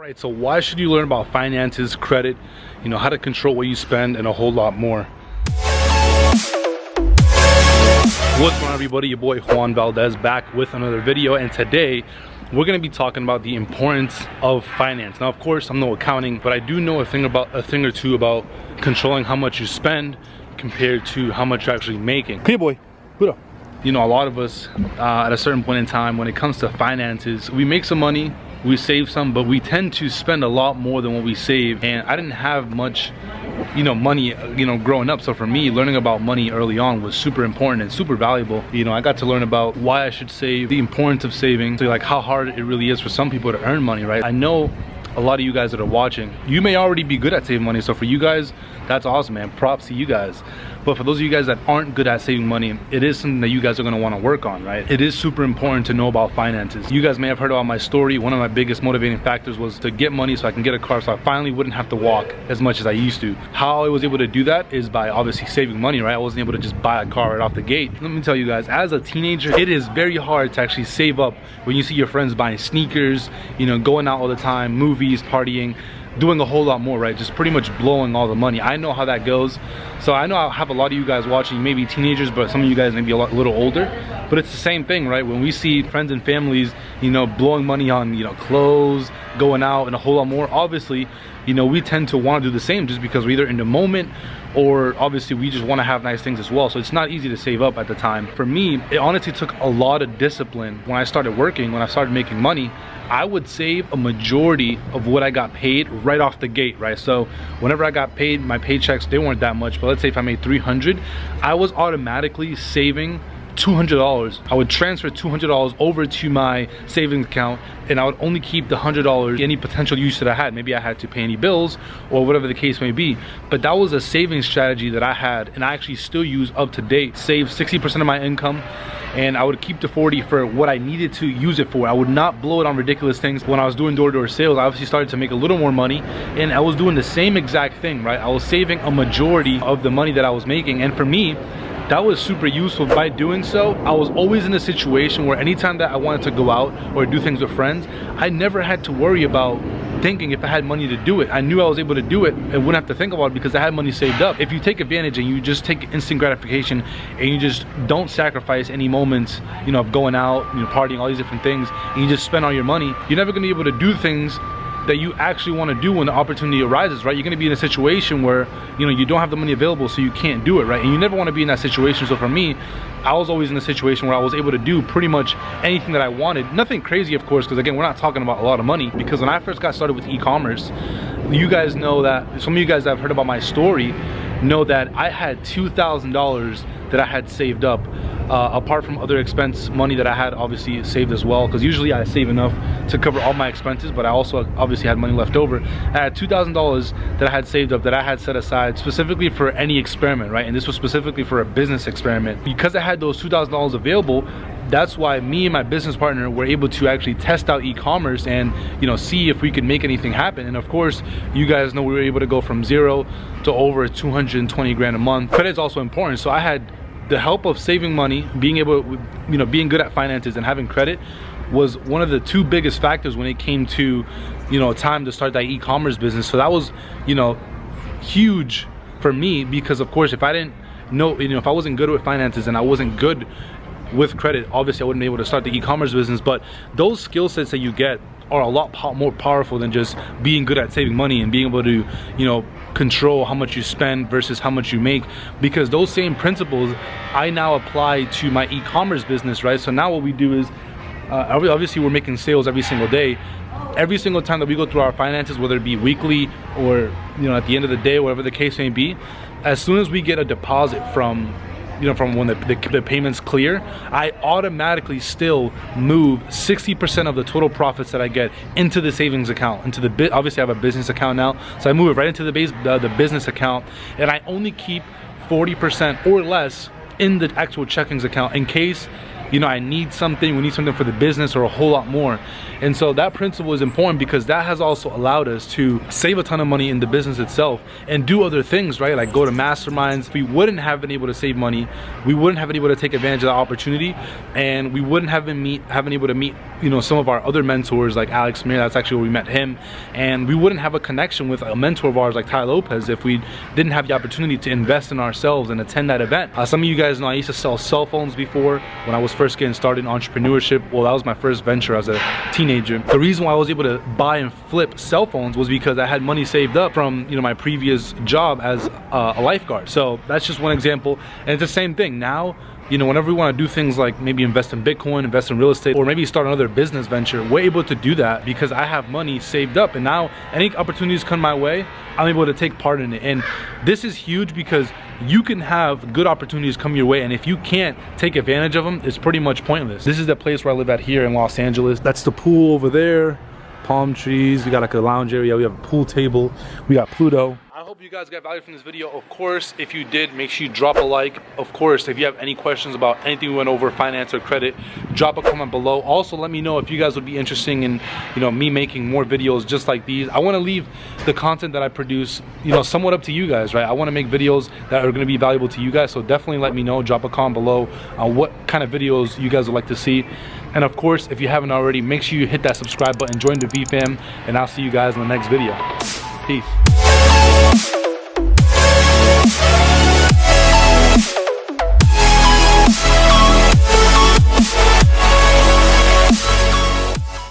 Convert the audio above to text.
Alright, so why should you learn about finances, credit, how to control what you spend, and a whole lot more? What's going on, everybody? Your boy Juan Valdez back with another video, and today we're going to be talking about the importance of finance. Now, of course, I'm no accounting, but I do know a thing or two about controlling how much you spend compared to how much you're actually making. Okay, boy. Good up. A lot of us at a certain point in time, when it comes to finances, we make some money, we save some, but we tend to spend a lot more than what we save. And I didn't have much money growing up, so for me, learning about money early on was super important and super valuable. I got to learn about why I should save, the importance of saving, so like how hard it really is for some people to earn money, right? I know a lot of you guys that are watching, you may already be good at saving money, so for you guys, that's awesome, man. Props to you guys. But for those of you guys that aren't good at saving money, it is something that you guys are going to want to work on, right? It is super important to know about finances. You guys may have heard about my story. One of my biggest motivating factors was to get money so I can get a car, so I finally wouldn't have to walk as much as I used to. How I was able to do that is by obviously saving money, right? I wasn't able to just buy a car right off the gate. Let me tell you guys, as a teenager, it is very hard to actually save up when you see your friends buying sneakers, going out all the time, movies, partying, doing a whole lot more, right? Just pretty much blowing all the money. I know how that goes. So I know I have a lot of you guys watching, maybe teenagers, but some of you guys may be a little older. But it's the same thing, right? When we see friends and families, blowing money on, clothes, going out, and a whole lot more, obviously, we tend to want to do the same just because we're either in the moment or obviously we just want to have nice things as well. So it's not easy to save up at the time. For me, it honestly took a lot of discipline. When I started working, when I started making money, I would save a majority of what I got paid right off the gate, right? So whenever I got paid, my paychecks, they weren't that much, but let's say if I made $300, I was automatically saving $200. I would transfer $200 over to my savings account, and I would only keep the $100 any potential use that I had. Maybe I had to pay any bills or whatever the case may be, but that was a savings strategy that I had, and I actually still use up to date. Save 60% of my income, and I would keep the 40 for what I needed to use it for. I would not blow it on ridiculous things. When I was doing door-to-door sales, I obviously started to make a little more money, and I was doing the same exact thing, right? I was saving a majority of the money that I was making, and for me, that was super useful. By doing so, I was always in a situation where anytime that I wanted to go out or do things with friends, I never had to worry about thinking if I had money to do it. I knew I was able to do it and wouldn't have to think about it because I had money saved up. If you take advantage and you just take instant gratification and you just don't sacrifice any moments, of going out, partying, all these different things, and you just spend all your money, you're never gonna be able to do things that you actually want to do when the opportunity arises, right? You're going to be in a situation where you don't have the money available, so you can't do it, right? And you never want to be in that situation. So for me, I was always in a situation where I was able to do pretty much anything that I wanted. Nothing crazy, of course, because again, we're not talking about a lot of money. Because when I first got started with e-commerce, you guys know that, some of you guys that have heard about my story know that I had $2,000 that I had saved up, apart from other expense money that I had obviously saved as well, because usually I save enough to cover all my expenses, but I also obviously had money left over. I had $2,000 that I had saved up, that I had set aside specifically for any experiment, right? And this was specifically for a business experiment. Because I had those $2,000 available, that's why me and my business partner were able to actually test out e-commerce and see if we could make anything happen. And of course, you guys know we were able to go from 0 to over 220 grand a month. Credit is also important, so I had the help of saving money, being able to, being good at finances and having credit was one of the two biggest factors when it came to, time to start that e-commerce business. So that was, huge for me, because of course, if I didn't know, if I wasn't good with finances and I wasn't good with credit, obviously I wouldn't be able to start the e-commerce business. But those skill sets that you get are a lot more powerful than just being good at saving money and being able to, control how much you spend versus how much you make, because those same principles I now apply to my e-commerce business, right? So now what we do is, obviously we're making sales every single day. Every single time that we go through our finances, whether it be weekly or at the end of the day, whatever the case may be, as soon as we get a deposit from when the payments clear, I automatically still move 60% of the total profits that I get into the savings account, obviously I have a business account now, so I move it right into the business account, and I only keep 40% or less in the actual checkings account in case you know, I need something, we need something for the business, or a whole lot more. And so that principle is important because that has also allowed us to save a ton of money in the business itself and do other things, right? Like go to masterminds. We wouldn't have been able to save money, we wouldn't have been able to take advantage of the opportunity, and we wouldn't have been able to meet, you know, some of our other mentors like Alex Mir. That's actually where we met him. And we wouldn't have a connection with a mentor of ours like Tai Lopez if we didn't have the opportunity to invest in ourselves and attend that event. Some of you guys know I used to sell cell phones before when I was first getting started in entrepreneurship. Well, that was my first venture as a teenager. The reason why I was able to buy and flip cell phones was because I had money saved up from, you know, my previous job as a lifeguard. So that's just one example. And it's the same thing now. You know, whenever we want to do things like maybe invest in Bitcoin, invest in real estate, or maybe start another business venture, we're able to do that because I have money saved up. And now any opportunities come my way, I'm able to take part in it. And this is huge because you can have good opportunities come your way, and if you can't take advantage of them, it's pretty much pointless. This is the place where I live at here in Los Angeles. That's the pool over there, palm trees. We got like a lounge area, we have a pool table, we got Pluto. I hope you guys got value from this video. Of course, if you did, make sure you drop a like. Of course, if you have any questions about anything we went over, finance or credit, drop a comment below. Also, let me know if you guys would be interested in, you know, me making more videos just like these. I want to leave the content that I produce, you know, somewhat up to you guys, right? I want to make videos that are going to be valuable to you guys. So definitely let me know. Drop a comment below on what kind of videos you guys would like to see. And of course, if you haven't already, make sure you hit that subscribe button, join the V fam, and I'll see you guys in the next video. Peace.